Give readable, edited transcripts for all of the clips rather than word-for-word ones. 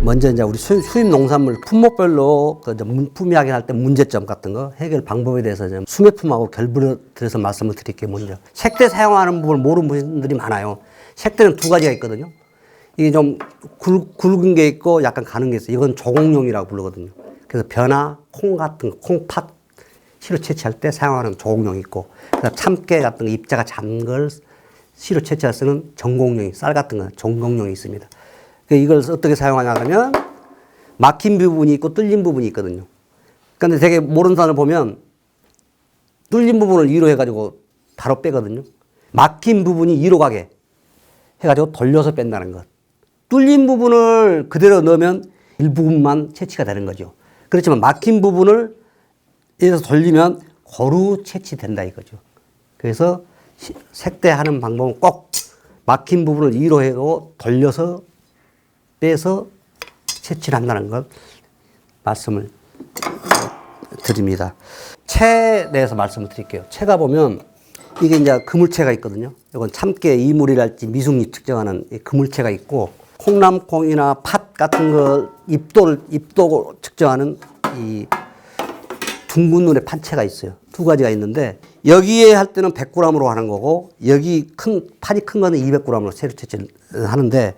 먼저 이제 우리 수입 농산물 품목별로 그 문품 이야기할 때 문제점 같은 거 해결 방법에 대해서 좀 수매품하고 결부를 들어서 말씀을 드릴게요. 먼저 색대 사용하는 부분을 모르는 분들이 많아요. 색대는 두 가지가 있거든요. 이게 좀 굵은 게 있고 약간 가는 게 있어요. 이건 조공용이라고 부르거든요. 그래서 벼나 콩 같은 거, 콩팥 시로 채취할 때 사용하는 조공용이 있고, 그다음 참깨 같은 거 입자가 잔 걸 시로 채취할 때 쓰는 전공용이, 쌀 같은 거 전공용이 있습니다. 이걸 어떻게 사용하냐면 막힌 부분이 있고 뚫린 부분이 있거든요. 그런데 되게 모르는 사람을 보면 뚫린 부분을 위로 해가지고 바로 빼거든요. 막힌 부분이 위로 가게 해가지고 돌려서 뺀다는 것. 뚫린 부분을 그대로 넣으면 일부분만 채취가 되는 거죠. 그렇지만 막힌 부분을 여기서 돌리면 고루 채취된다 이거죠. 그래서 색대하는 방법은 꼭 막힌 부분을 위로 해도 돌려서 빼서 채취를 한다는 것 말씀을 드립니다. 채에 대해서 말씀을 드릴게요. 채가 보면 이게 이제 그물채가 있거든요. 이건 참깨, 이물이랄지 미숙잎 측정하는 그물채가 있고, 콩나물콩이나 팥 같은 거 입도 측정하는 이 둥근 눈의 판채가 있어요. 두 가지가 있는데 여기에 할 때는 100g으로 하는 거고, 여기 판이 큰 거는 200g으로 채로 채취를 하는데,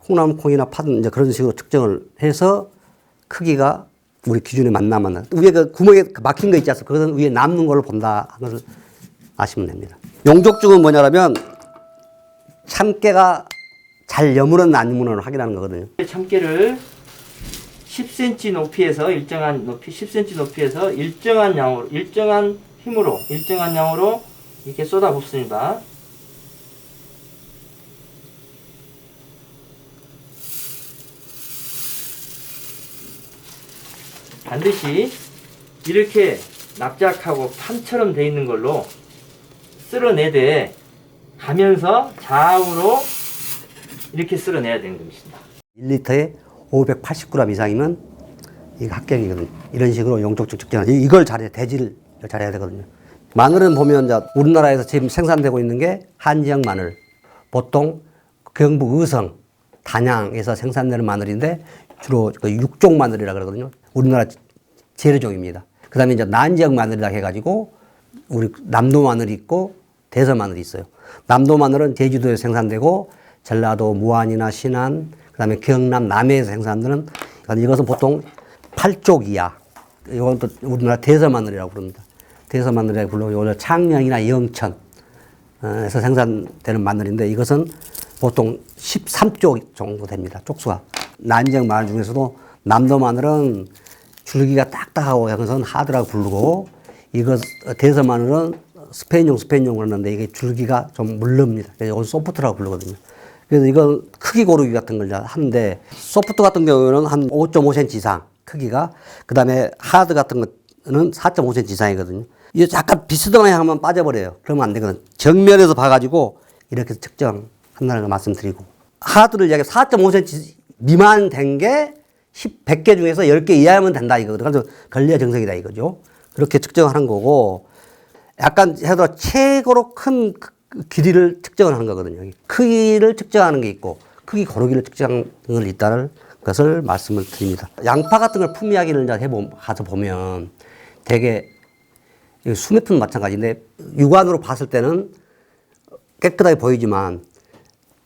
콩나물콩이나 팥은 이제 그런 식으로 측정을 해서 크기가 우리 기준에 맞나 위에 그 구멍에 막힌 거 있지 않습니까? 그것은 위에 남는 걸로 본다 하는 것을 아시면 됩니다. 용적증은 뭐냐면 참깨가 잘 여물었나 안 여물었나 확인하는 거거든요. 참깨를 10cm 높이에서 일정한 높이, 10cm 높이에서 일정한 양으로, 일정한 힘으로, 일정한 양으로 이렇게 쏟아 붓습니다. 반드시 이렇게 납작하고 판처럼 되어 있는 걸로 쓸어내되 가면서 좌우로 이렇게 쓸어내야 되는 것입니다. 1리터에 580g 이상이면 이게 합격이거든요. 이런 식으로 용적증 측정을 이걸 잘해야, 대지를 잘해야 되거든요. 마늘은 보면 이제 우리나라에서 지금 생산되고 있는 게 한지역 마늘, 보통 경북 의성, 단양에서 생산되는 마늘인데 주로 그 육종 마늘이라 그러거든요. 우리나라 재래종입니다. 그 다음에 이제 난지역 마늘이라 해가지고 우리 남도 마늘이 있고 대서 마늘이 있어요. 남도 마늘은 제주도에 생산되고 전라도 무안이나 신안, 그 다음에 경남 남해에서 생산되는, 이것은 보통 8족 이하. 이건 또 우리나라 대서 마늘이라고 부릅니다. 대서 마늘이라고 부르고, 오늘 창녕이나 영천에서 생산되는 마늘인데 이것은 보통 13쪽 정도 됩니다. 쪽수가. 난지역 마늘 중에서도 남도 마늘은 줄기가 딱딱하고 이것은 하드라고 부르고, 이것 대서 마늘은 스페인용 그러는데 이게 줄기가 좀 물릅니다. 그래서 이건 소프트라고 부르거든요. 그래서 이건 크기 고르기 같은 걸 하는데 소프트 같은 경우는 한 5.5cm 이상 크기가 그 다음에 하드 같은 거는 4.5cm 이상이거든요. 이게 약간 비스듬하게 하면 빠져버려요. 그러면 안 되거든. 정면에서 봐가지고 이렇게 측정한다는 걸 말씀드리고 하드를 약간 4.5cm 미만 된 게 100개 중에서 10개 이하면 된다 이거거든. 그래서 걸레 정석이다 이거죠. 그렇게 측정하는 거고 약간 해도 최고로 큰 길이를 측정을 하는 거거든요. 크기를 측정하는 게 있고 크기 고르기를 측정하는 걸 있다는 것을 말씀을 드립니다. 양파 같은 걸 품이야기를 이제 가서 보면 되게 수매품 마찬가지인데 육안으로 봤을 때는 깨끗하게 보이지만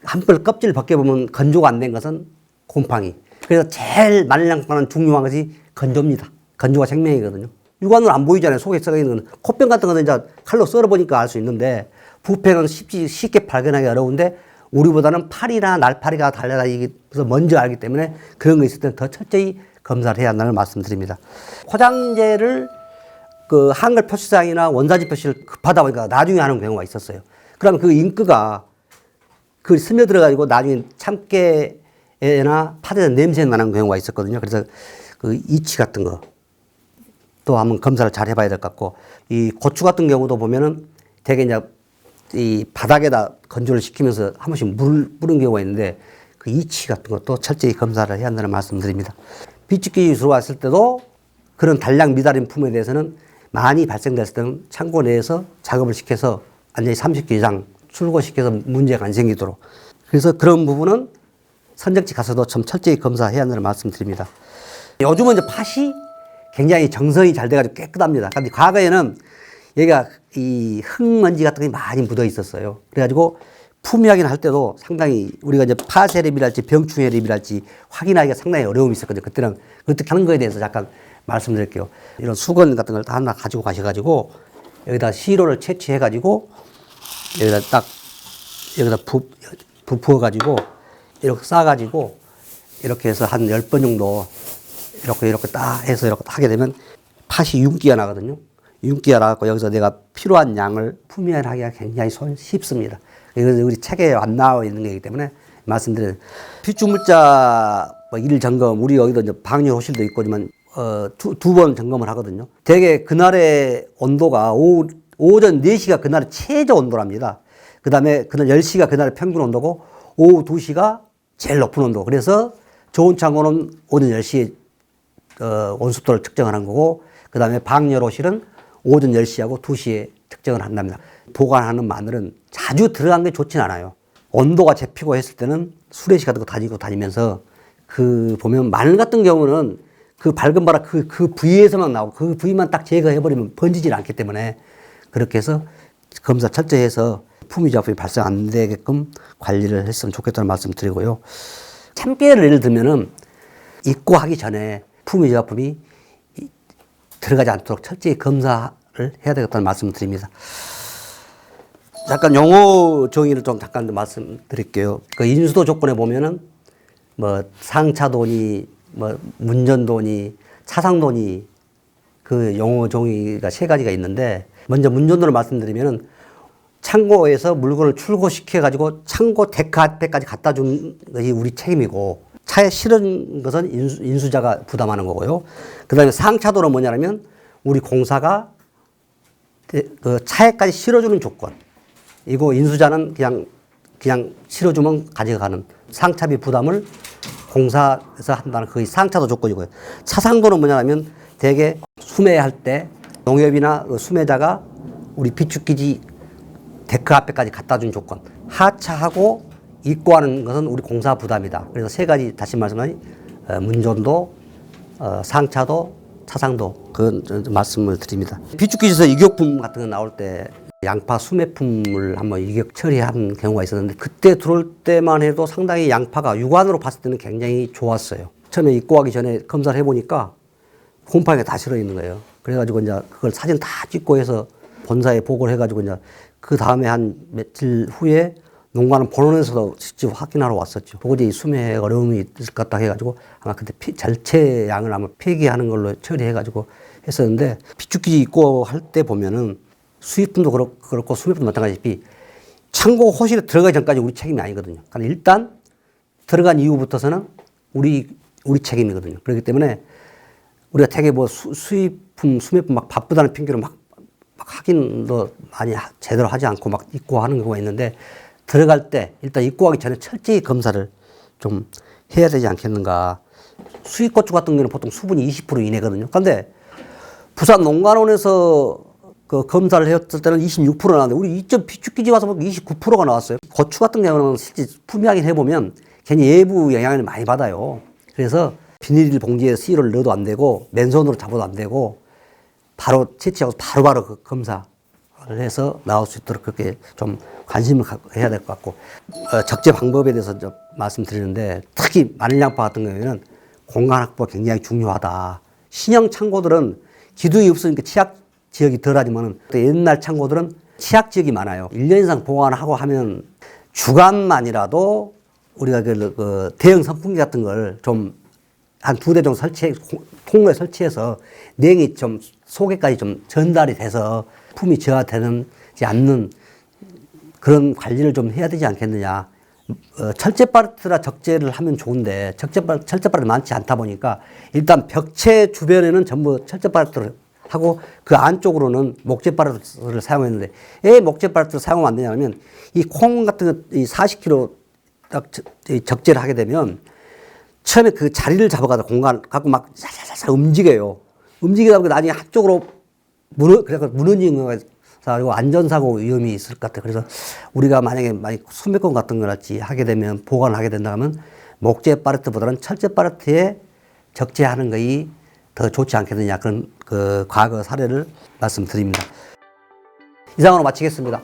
한벌 껍질을 벗겨보면 건조가 안 된 것은 곰팡이. 그래서 제일 많이 양파는 중요한 것이 건조입니다. 건조가 생명이거든요. 육안으로 안 보이잖아요. 속에 썩어 있는 건. 코병 같은 거는 이제 칼로 썰어보니까 알 수 있는데 부패는 쉽게 발견하기 어려운데 우리보다는 팔이나 날파리가 달려다니면서 먼저 알기 때문에 그런 거 있을 때는 더 철저히 검사를 해야 한다는 말씀드립니다. 포장재를 그 한글 표시상이나 원산지 표시를 급하다 보니까 나중에 하는 경우가 있었어요. 그러면 그 잉크가 그 스며들어가지고 나중에 참깨나 팥에서 냄새 나는 경우가 있었거든요. 그래서 그 이치 같은 거 또 한번 검사를 잘 해봐야 될 것 같고 이 고추 같은 경우도 보면은 되게 이제 이 바닥에다 건조를 시키면서 한 번씩 뿌는 경우가 있는데 그 이치 같은 것도 철저히 검사를 해야 한다는 말씀드립니다. 비축기 들어왔을 때도 그런 단량 미달인 품에 대해서는 많이 발생됐을 때는 창고 내에서 작업을 시켜서 완전히 30개 이상 출고시켜서 문제가 안 생기도록. 그래서 그런 부분은 선적지 가서도 좀 철저히 검사해야 한다는 말씀드립니다. 요즘은 이제 팥이 굉장히 정성이 잘 돼가지고 깨끗합니다. 근데 과거에는 얘가 이 흙먼지 같은 게 많이 묻어 있었어요. 그래가지고 품이야기를 할 때도 상당히 우리가 이제 파세립이랄지 병충해립이랄지 확인하기가 상당히 어려움이 있었거든요. 그때는 어떻게 하는 거에 대해서 잠깐 말씀드릴게요. 이런 수건 같은 걸 다 하나 가지고 가셔가지고 여기다 시로를 채취해가지고 여기다 딱 여기다 부어가지고 이렇게 싸가지고 이렇게 해서 한 10번 정도 이렇게 딱 해서 이렇게 하게 되면 팥이 윤기가 나거든요. 윤기가 나갖고 여기서 내가 필요한 양을 품이야기하기가 굉장히 쉽습니다. 이것은 우리 책에 안 나와 있는 거기 때문에 말씀드려요. 비축물자 일 점검, 우리 여기도 이제 방류 호실도 있고지만 두 번 점검을 하거든요. 대개 그날의 온도가 오전 4시가 그날의 최저 온도랍니다. 그 다음에 그날 10시가 그날의 평균 온도고 오후 2시가 제일 높은 온도. 그래서 좋은 창고는 오전 10시에 온습도를 측정하는 거고 그 다음에 방열호실은 오전 10시하고 2시에 측정을 한답니다. 보관하는 마늘은 자주 들어간 게 좋진 않아요. 온도가 잡히고 했을 때는 수레시 같은 거 다지고 다니면서 그 보면 마늘 같은 경우는 그 밝은 바람 그 부위에서만 나오고 그 부위만 딱 제거해버리면 번지질 않기 때문에 그렇게 해서 검사 철저히 해서 품위작품이 발생 안 되게끔 관리를 했으면 좋겠다는 말씀 드리고요. 참깨를 예를 들면은 입고하기 전에 품위작품이 들어가지 않도록 철저히 검사를 해야 되겠다는 말씀을 드립니다. 잠깐 용어 정의를 좀 잠깐 말씀드릴게요. 그 인수도 조건에 보면은 뭐 상차도니 뭐 문전도니 차상도니 그 용어 정의가 3가지가 있는데 먼저 문전도를 말씀드리면은 창고에서 물건을 출고시켜 가지고 창고 데크 앞에까지 갖다 준 것이 우리 책임이고 차에 실은 것은 인수자가 부담하는 거고요. 그 다음에 상차도는 뭐냐면 우리 공사가 그 차에까지 실어주는 조건. 이거 인수자는 그냥 실어주면 가져가는 상차비 부담을 공사에서 한다는 그게 상차도 조건이고요. 차상도는 뭐냐면 대개 수매할 때 농협이나 그 수매자가 우리 비축기지 데크 앞에까지 갖다 준 조건. 하차하고 입고하는 것은 우리 공사 부담이다. 그래서 3가지 다시 말씀하니 문전도, 상차도, 차상도 그 말씀을 드립니다. 비축기지에서 유격품 같은 거 나올 때 양파 수매품을 한번 유격 처리한 경우가 있었는데 그때 들어올 때만 해도 상당히 양파가 육안으로 봤을 때는 굉장히 좋았어요. 처음에 입고하기 전에 검사를 해보니까 곰팡이가 다 실어 있는 거예요. 그래가지고 이제 그걸 사진 다 찍고 해서 본사에 보고를 해가지고 이제 그 다음에 한 며칠 후에 농가는 본원에서도 직접 확인하러 왔었죠. 도저히 수매에 어려움이 있을 것 같다 해가지고 아마 그때 절체 양을 아마 폐기하는 걸로 처리해가지고 했었는데 비축기지 입고할 때 보면은 수입품도 그렇고 수매품도 마찬가지다시피 창고 호실에 들어가기 전까지 우리 책임이 아니거든요. 그러니까 일단 들어간 이후부터서는 우리 책임이거든요. 그렇기 때문에 우리가 되게 뭐 수입품, 수매품 막 바쁘다는 핑계로 막 확인도 많이 제대로 하지 않고 막 입고 하는 경우가 있는데 들어갈 때 일단 입고하기 전에 철저히 검사를 좀 해야 되지 않겠는가. 수입 고추 같은 경우는 보통 수분이 20% 이내거든요. 그런데 부산 농가론에서 그 검사를 했을 때는 26% 나왔는데 우리 2점 비축기지 와서 보면 29%가 나왔어요. 고추 같은 경우는 실제 품위하긴 해보면 괜히 외부 영향을 많이 받아요. 그래서 비닐 봉지에 시로를 넣어도 안 되고 맨손으로 잡아도 안 되고 바로 채취하고 바로바로 그 검사를 해서 나올 수 있도록 그렇게 좀 관심을 해야 될 것 같고 적재 방법에 대해서 좀 말씀드리는데 특히 마늘양파 같은 경우에는 공간 확보가 굉장히 중요하다. 신형 창고들은 기둥이 없으니까 치약 지역이 덜하지만 옛날 창고들은 치약 지역이 많아요. 1년 이상 보관하고 하면 주간만이라도 우리가 그 대형 선풍기 같은 걸 좀 한 2대 정도 통로에 설치해서 냉이 좀 속에까지 좀 전달이 돼서 품이 저하되지 않는 그런 관리를 좀 해야 되지 않겠느냐. 철제 팔레트라 적재를 하면 좋은데 철제 팔레트 많지 않다 보니까 일단 벽체 주변에는 전부 철제 팔레트를 하고 그 안쪽으로는 목재 팔레트를 사용했는데 왜 목재 팔레트를 사용하면 안 되냐면 이 콩 같은 거 40kg 딱 적재를 하게 되면 처음에 그 자리를 잡아가지고 공간 갖고 막 살살살 움직여요. 움직이다 보니까 나중에 한쪽으로 무너지는 거가 그리고 안전사고 위험이 있을 것 같아요. 그래서 우리가 만약에 수매권 같은 거 같이 하게 되면 보관을 하게 된다면 목재 팔레트보다는 철제 팔레트에 적재하는 것이 더 좋지 않겠느냐 그런 그 과거 사례를 말씀드립니다. 이상으로 마치겠습니다.